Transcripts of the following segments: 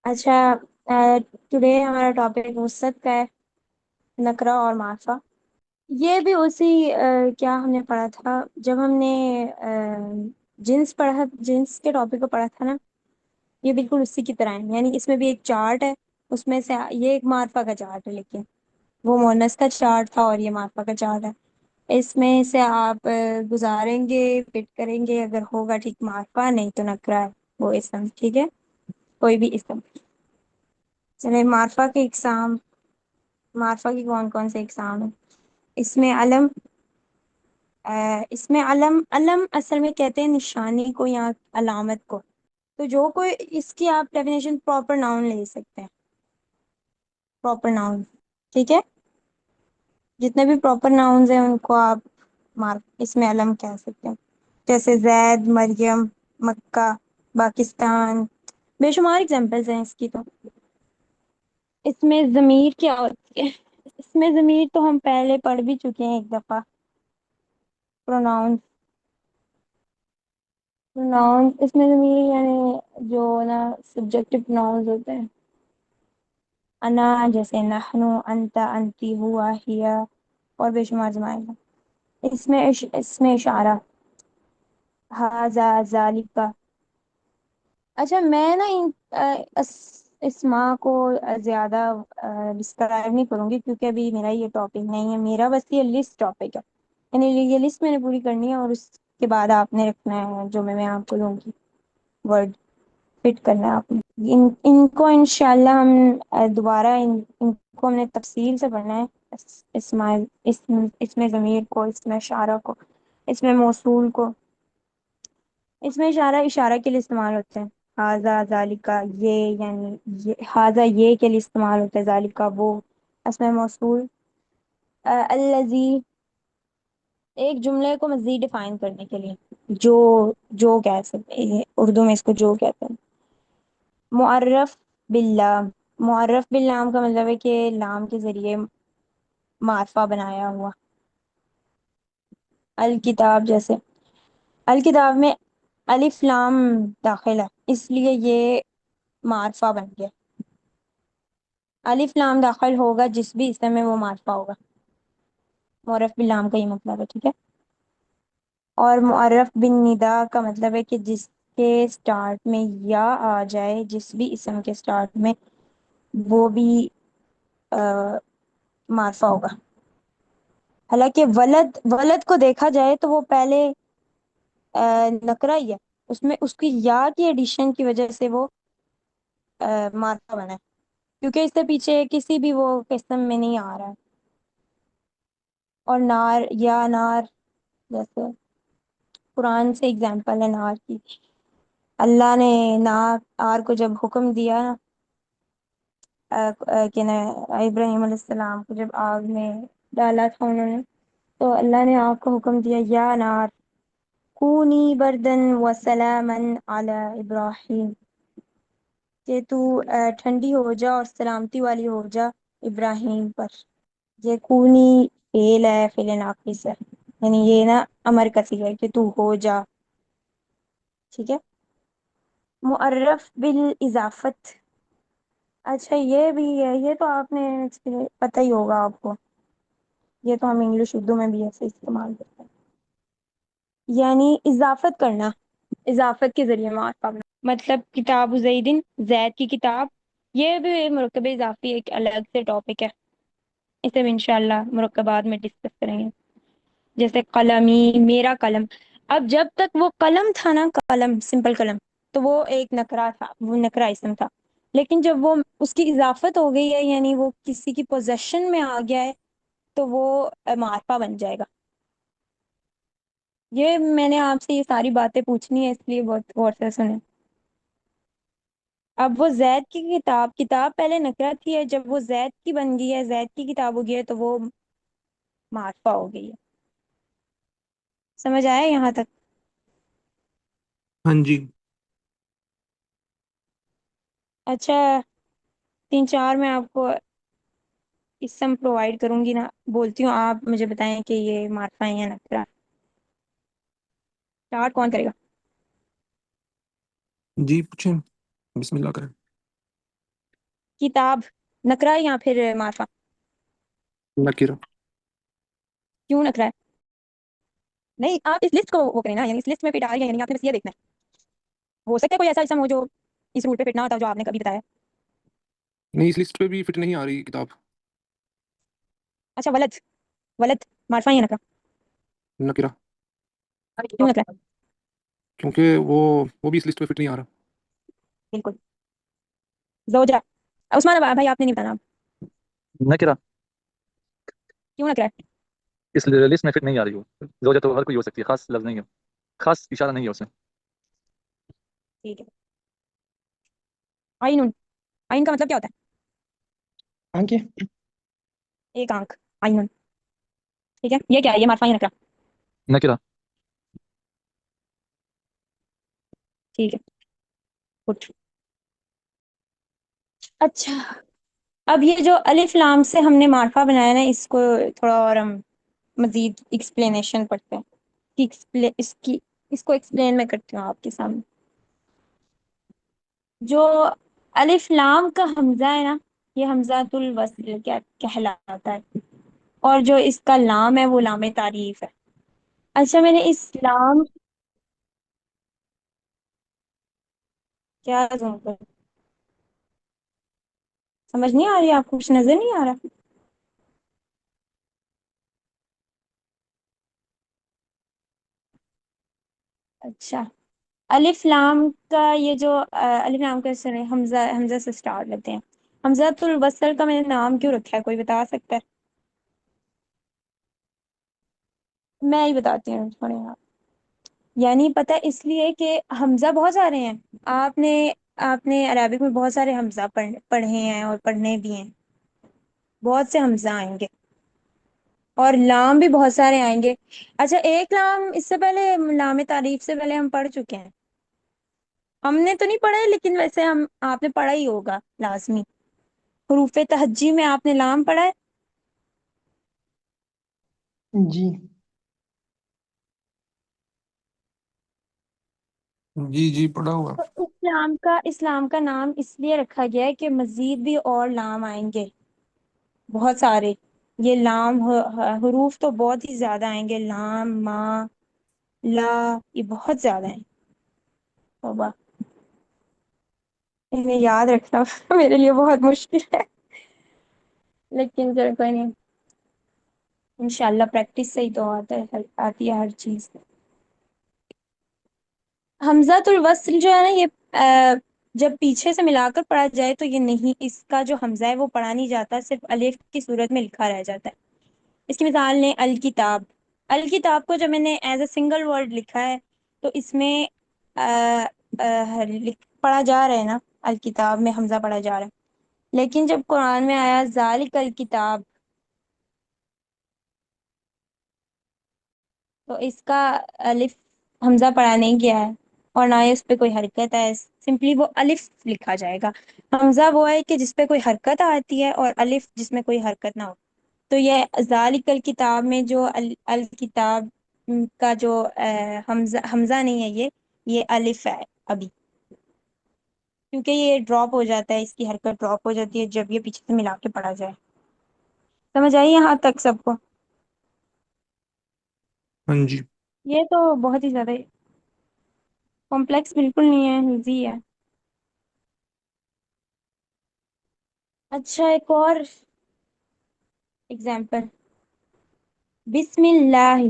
अच्छा। टुडे हमारा टॉपिक वसत का है। नकरा और माफा। ये भी उसी क्या हमने पढ़ा था जब हमने जिन्स के टॉपिक को पढ़ा था ना। ये बिल्कुल उसी की तरह है, यानी इसमें भी एक चार्ट है। उसमें से ये एक मार्फा का चार्ट है, लेकिन वो मोनस का चार्ट था और ये मार्फा का चार्ट है। इसमें से आप गुजारेंगे, फिट करेंगे, अगर होगा ठीक मार्फा, नहीं तो नकरा है। वो इसम, ठीक है। कोई भी इसम। चले मार्फा के एग्जाम। मार्फा की कौन कौन से एग्जाम है? इसमें अलम। इसमें अलम अलम असल में कहते हैं निशानी को या अलामत को। तो जो कोई इसकी आप डेफिनेशन प्रॉपर नाउन ले सकते हैं। Proper noun. ठीक है। जितने भी प्रॉपर नाउन्स हैं उनको आप मार्क इसमें अलम कह सकते हैं। जैसे जैद, मरियम, मक्का, पाकिस्तान। बेशुमार एग्जांपल्स हैं इसकी तो। इसमें जमीर क्या होती है? इसमें जमीर तो हम पहले पढ़ भी चुके हैं एक दफा। प्रोनाउंस। प्रोनाउन इसमें जमीर यानी जो ना सब्जेक्टिव प्रोनाउंस होते हैं। अना, जैसे नहनु, अंता, अंती, हुआ, हिया, और बेशुमार जमाइल। इसमें इशारा। हाजा, जालिका। अच्छा, मैं ना इस माँ को ज्यादा डिस्क्राइब नहीं करूंगी, क्योंकि अभी मेरा ये टॉपिक नहीं है। मेरा बस ये लिस्ट टॉपिक है, यानी ये लिस्ट मैंने पूरी करनी है, और उसके बाद आपने रखना है जो मैं आपको दूंगी वर्ड। फिट करना है आपने। इनको इंशाल्लाह हम दोबारा इनको हमने तफसील से पढ़ना है। इसमें ज़मीर को, इसमें इशारा को, इसमें मौसूल को। इसमें इशारा इशारा के लिए इस्तेमाल होते हैं। हाजा, जालिका, ये, यानी ये हाजा ये के लिए इस्तेमाल होता है, जालिका वो। इसमें मौसूल अल्लज़ी, एक जुमले को मजीद डिफाइन करने के लिए। जो कह सकते हैं, उर्दू में इसको जो कहते हैं। मुअर्रफ बिल्लाम। मुअर्रफ बिल्लाम का मतलब है कि लाम के जरिए मार्फा बनाया हुआ। अल किताब, जैसे अल किताब में अलिफ लाम दाखिल है, इसलिए ये मार्फा बन गया। अलिफ लाम दाखिल होगा जिस भी इसम में, वो मार्फा होगा। मुअर्रफ बिल्लाम का ये मतलब है, ठीक है। और मुअर्रफ बिन निदा का मतलब है कि जिसके स्टार्ट में या आ जाए, जिस भी इसम के स्टार्ट में, वो भी आ, मार्फा होगा। हालांकि वलद वलद को देखा जाए तो वो पहले नकरा ही है। उसमें उसकी या की एडिशन की वजह से वो मार्का बना है, क्योंकि इससे पीछे किसी भी वो किस्म में नहीं आ रहा है। और नार या नार, जैसे कुरान से एग्जाम्पल है नार की। अल्लाह ने नार आर को जब हुक्म दिया ना, कि ना इब्राहिम अलैहिस्सलाम को जब आग में डाला था उन्होंने, तो अल्लाह ने आग को हुक्म दिया, या नार कूनी बर्दन व सलामन अला इब्राहिम, कि तू ठंडी हो जा और सलामती वाली हो जा इब्राहिम पर। ये कूनी फेल है, फेल नाकिस है, यानी ये ना अमर का सिगा है कि तू हो जा। ठीक है। मुअर्रफ बिल इजाफत। अच्छा, ये भी है, ये तो आपने पता ही होगा आपको। ये तो हम इंग्लिश उर्दू में भी ऐसे इस्तेमाल करते हैं, यानी इजाफत करना। इजाफत के जरिए मार्फा करना, मतलब किताब जैदिन, जैद की किताब। ये भी मुरक्कब इजाफी एक अलग से टॉपिक है, इसे हम इंशाल्लाह मुरक्कबात में डिस्कस करेंगे। जैसे कलमी, मेरा कलम। अब जब तक वो कलम था ना, कलम सिंपल कलम, तो वो एक नकरा था, वो नकरा इसम था। लेकिन जब वो उसकी इजाफत हो गई है, यानी वो किसी की पोजेशन में आ गया है, तो वो मार्फा बन जाएगा। ये मैंने आपसे ये सारी बातें पूछनी है, इसलिए बहुत गौर से सुने। अब वो जैद की किताब, किताब पहले नकरा थी है, जब वो जैद की बन गई है, जैद की किताब हो गई है, तो वो मार्फा हो गई है। समझ आया यहाँ तक? हाँ जी। अच्छा, तीन चार मैं आपको इसम प्रोवाइड करूंगी ना, बोलती हूँ, आप मुझे बताएं कि ये मार्फा है या नकरा। स्टार्ट कौन करेगा? जी पूछें। बिस्मिल्लाह करें। किताब नकरा है या फिर मार्फा? नकीरा। क्यों नकरा है? नहीं, आप इस लिस्ट को वो करें ना, यानी इस लिस्ट में फिट आ रही है, यानी आपने बस ये देखना है। हो सकता है कोई ऐसा इसम हो जो इस रूल पे फिट ना होता, जो आपने कभी बताया। नहीं, इस लिस्ट पे भी फिट नहीं आ रही किताब। अच्छा, वलद। वलद मार्फा या नकरा? नकीरा। क्यों नकरा है? क्योंकि वो भी इस लिस्ट पे फिट नहीं आ रहा। बिल्कुल। जोजा। उस्मान भाई, आपने नहीं बताना। नकिरा। क्यों नकरा है? इस लिस्ट में फिट नहीं आ रही हो। जोजा तो हर कोई हो सकती है, खास लफ्ज नहीं है, खास इशारा नहीं है उसमें। ठीक है। आइन। आइन का मतलब क्या होता आंखें। है? एक आंख। आइन। ठीक है, ये क्या है? ये मार्फा या नकरा? नकिरा। ठीक है। गुड। अच्छा, अब ये जो अलिफ लाम से हमने मार्फा बनाया ना, इसको थोड़ा और हम मजीद एक्सप्लेनेशन पढ़ते हैं कि इसको एक्सप्लेन मैं करती हूँ आपके सामने। जो अलिफ लाम का हमजा है ना, ये हमजातुल वस्ल क्या कहलाता है, और जो इसका लाम है वो लाम तारीफ है। अच्छा, मैंने इस लाम क्या जूम कर, समझ नहीं आ रही आपको? कुछ नजर नहीं आ रहा? अच्छा, अलिफ लाम का ये जो अलिफ लाम का सुने, हमजा हमजा से स्टार्ट लेते हैं। हमजातुल वसल का मैंने नाम क्यों रखा है, कोई बता सकता है? मैं ही बताती हूँ थोड़े आप। यानी पता है, इसलिए कि हमजा बहुत सारे हैं। आपने आपने अरबिक में बहुत सारे हमजा पढ़े हैं और पढ़ने भी हैं। बहुत से हमजा आएंगे और लाम भी बहुत सारे आएंगे। अच्छा, एक लाम इससे पहले, लाम तारीफ से पहले हम पढ़ चुके हैं। हमने तो नहीं पढ़ा है, लेकिन वैसे हम आपने पढ़ा ही होगा लाजमी। हरूफ तहज्जी में आपने लाम पढ़ा है? जी। जी जी, पढ़ा हुआ। तो इस्लाम का नाम इसलिए रखा गया है कि मजीद भी और लाम आएंगे, बहुत सारे। ये लाम हरूफ तो बहुत ही ज्यादा आएंगे, लाम मा ला, ये बहुत ज्यादा है। तौबा, इन्हें याद रखना मेरे लिए बहुत मुश्किल है, लेकिन चलो कोई नहीं। इंशाल्लाह प्रैक्टिस से ही तो आती है हर चीज। हमजातुल वस्ल जो है ना, ये जब पीछे से मिलाकर पढ़ा जाए तो ये नहीं, इसका जो हमजा है वो पढ़ा नहीं जाता, सिर्फ अलिफ की सूरत में लिखा रह जाता है। इसकी मिसाल ने अल किताब। अल किताब को जब मैंने एज ए सिंगल वर्ड लिखा है, तो इसमें पढ़ा जा रहा है ना, अल किताब में हमजा पढ़ा जा रहा है। लेकिन जब कुरान में आया जालिकल किताब, तो इसका अलिफ हमजा पढ़ा नहीं गया है, और ना ही उस पे कोई हरकत है, सिंपली वो अलिफ लिखा जाएगा। हमजा वो है कि जिसपे कोई हरकत आती है, और अलिफ जिसमें कोई हरकत ना हो। तो ये जालिकल किताब में जो अल किताब का जो हमजा हमजा नहीं है, ये अलिफ है अभी, क्योंकि ये ड्रॉप हो जाता है, इसकी हरकत ड्रॉप हो जाती है जब ये पीछे से मिला के पढ़ा जाए। समझ आई यहाँ तक सबको? हाँ जी। ये तो बहुत ही ज्यादा कॉम्प्लेक्स बिल्कुल नहीं है, इजी है। अच्छा, एक और एग्जाम्पल। बिस्मिल्लाह।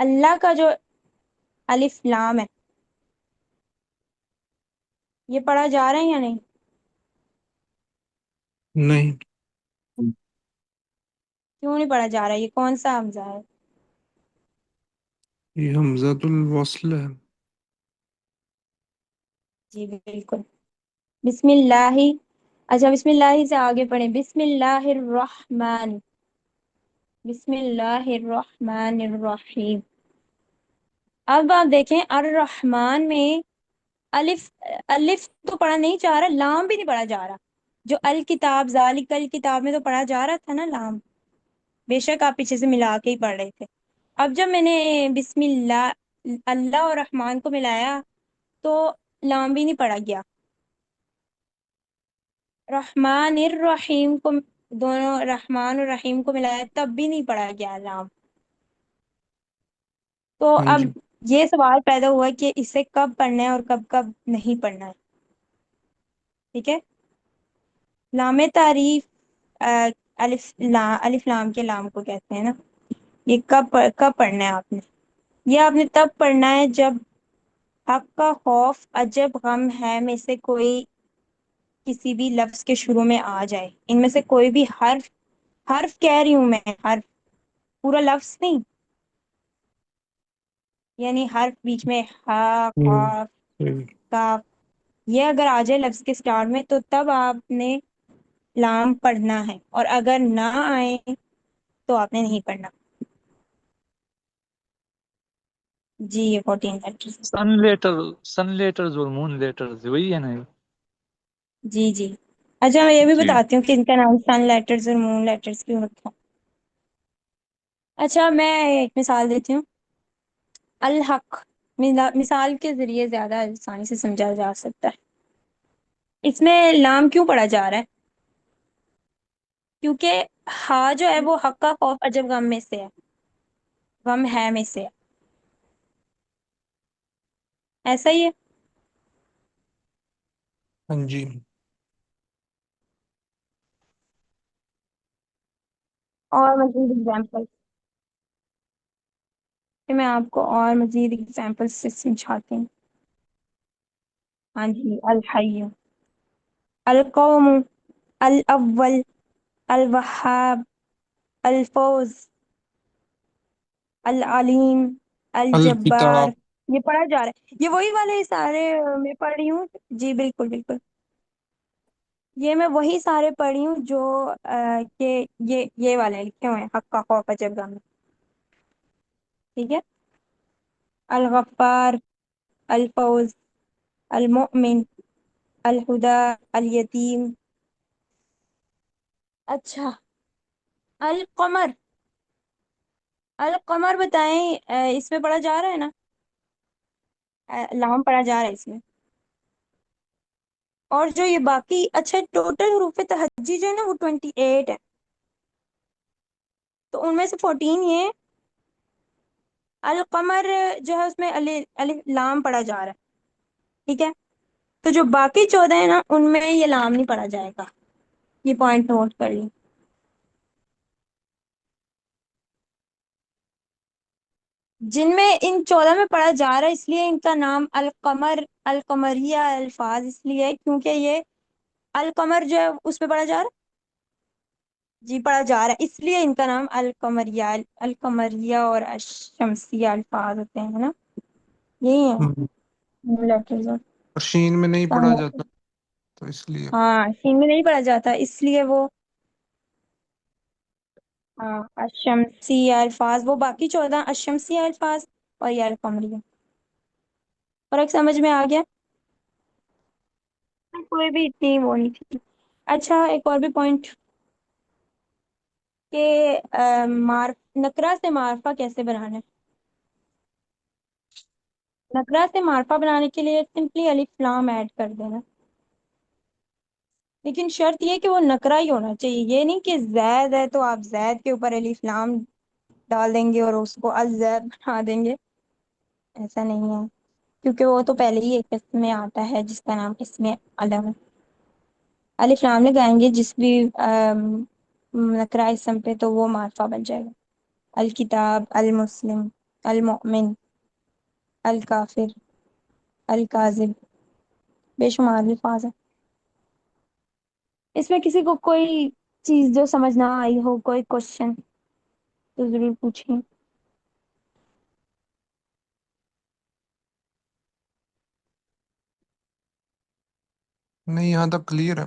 अल्लाह का जो अलिफ लाम है, ये पढ़ा जा रहा है या नहीं? नहीं, क्यों नहीं पढ़ा जा रहा है? ये कौन सा हमजा है? ये हमजातुल वस्ल है। जी बिल्कुल। बिस्मिल्लाही। अच्छा, बिस्मिल्लाही से आगे पढ़े, बिस्मिल्लाहिर्रहमान। बिस्मिल्लाहिर्रहमानिर्रहीम। अब आप देखें, अर रहमान में अलिफ, अलिफ तो पढ़ा नहीं जा रहा, लाम भी नहीं पढ़ा जा रहा। जो अल किताब जालिकल किताब में तो पढ़ा जा रहा था ना लाम, बेशक आप पीछे से मिला के ही पढ़ रहे थे। अब जब मैंने बिस्मिल्लाह, अल्लाह और रहमान को मिलाया, तो लाम भी नहीं पढ़ा गया। رحمان الرحیم کو دونوں رحمان اور رحیم کو ملایا تب بھی نہیں پڑھا گیا لام. تو ہاں اب جی یہ سوال پیدا ہوا کہ اسے کب پڑھنا ہے اور کب کب نہیں پڑھنا ہے. ٹھیک ہے. لام تعریف الف لام کے لام کو کہتے ہیں نا. یہ کب پڑھنا ہے آپ نے؟ یہ آپ نے تب پڑھنا ہے جب حق کا خوف عجب غم ہے میں سے کوئی کسی بھی لفظ کے شروع میں آ جائے. ان میں سے کوئی بھی حرف حرف کہہ رہی ہوں میں، حرف، پورا لفظ نہیں. یعنی حرف بیچ میں ہا، ہوں، قاف، صحیح۔ کاف، یہ اگر آ جائے لفظ کے سٹارٹ میں تو تب آپ نے لام پڑھنا ہے، اور اگر نہ آئے تو آپ نے نہیں پڑھنا. جی یہ 14 لیٹرز. سن لیٹرز اور مون لیٹرز وہی ہے نا یہ؟ جی جی. اچھا میں یہ بھی جی بتاتی ہوں کہ ان کا نام سن لیٹرز اور مون لیٹرز کیوں رکھا. اچھا میں ایک مثال دیتی ہوں. الحق مثال کے ذریعے زیادہ آسانی سے سمجھا جا سکتا ہے. اس میں لام کیوں پڑھا جا رہا ہے؟ کیونکہ ہا جو ہے وہ حق کا خوف عجب غم میں سے ہے، غم ہے میں سے ہے. ایسا ہی ہے. ہاں جی اور مزید ایگزامپل کہ میں آپ کو اور مزید ایگزامپل سے سمجھاتی ہوں. ہاں جی. الحی، القوم، الاول، الوہاب، الفوز، العلیم، الجبار. الکتاب یہ پڑھا جا رہا ہے. یہ وہی والے سارے میں پڑھ رہی ہوں. جی بالکل بالکل. یہ میں وہی سارے پڑھی ہوں جو کہ یہ والے لکھے ہوئے ہیں حق کا خوف عجب غم. ٹھیک ہے. الغفار، الفوز، المؤمن، الہدا، الیتیم. اچھا. القمر، القمر بتائیں اس میں پڑھا جا رہا ہے نا؟ لام پڑھا جا رہا ہے اس میں. اور جو یہ باقی اچھا ٹوٹل حروف تہجی جو ہے نا وہ 28 ہے. تو ان میں سے 14 یہ القمر جو ہے اس میں الف لام پڑھا جا رہا ہے. ٹھیک ہے. تو جو باقی 14 ہے نا ان میں یہ لام نہیں پڑھا جائے گا. یہ پوائنٹ نوٹ کر لیں. جن میں ان 14 میں پڑھا جا رہا ہے اس لیے ان کا نام القمر، القمریہ الفاظ اس لیے ہے کیونکہ یہ القمر جو ہے اس پہ پڑھا جا رہا ہے. جی پڑھا جا رہا ہے اس لیے ان کا نام القمریہ، القمریہ اور الشمسیہ الفاظ ہوتے ہیں نا. یہی ہوں، ہے لیٹرز. اور شین میں نہیں پڑھا جاتا تو اس لیے ہاں سین میں نہیں پڑھا جاتا اس لیے وہ ہاں الشمسیہ الفاظ، وہ باقی 14 الشمسیہ الفاظ اور یہ القمریہ. فرق سمجھ میں آ گیا؟ کوئی بھی اتنی وہ نہیں تھی. اچھا ایک اور بھی پوائنٹ کہ نکرہ سے معرفہ کیسے بنانا ہے. نکرہ سے معرفہ بنانے کے لیے سمپلی الف لام ایڈ کر دینا. لیکن شرط یہ کہ وہ نکرہ ہی ہونا چاہیے. یہ نہیں کہ زید ہے تو آپ زید کے اوپر الف لام ڈال دیں گے اور اس کو الزید بنا دیں گے. ایسا نہیں ہے کیونکہ وہ تو پہلے ہی ایک قسم میں آتا ہے جس کا نام اسم علم ہے. الف لام لگائیں گے جس بھی نکرہ اسم پہ تو وہ معرفہ بن جائے گا. الکتاب، المسلم، المؤمن، الکافر، الکاذب، بے شمار الفاظ ہیں. اس میں کسی کو کوئی چیز جو سمجھ نہ آئی ہو، کوئی کوشچن تو ضرور پوچھیں. نہیں، یہاں تک کلیئر ہے.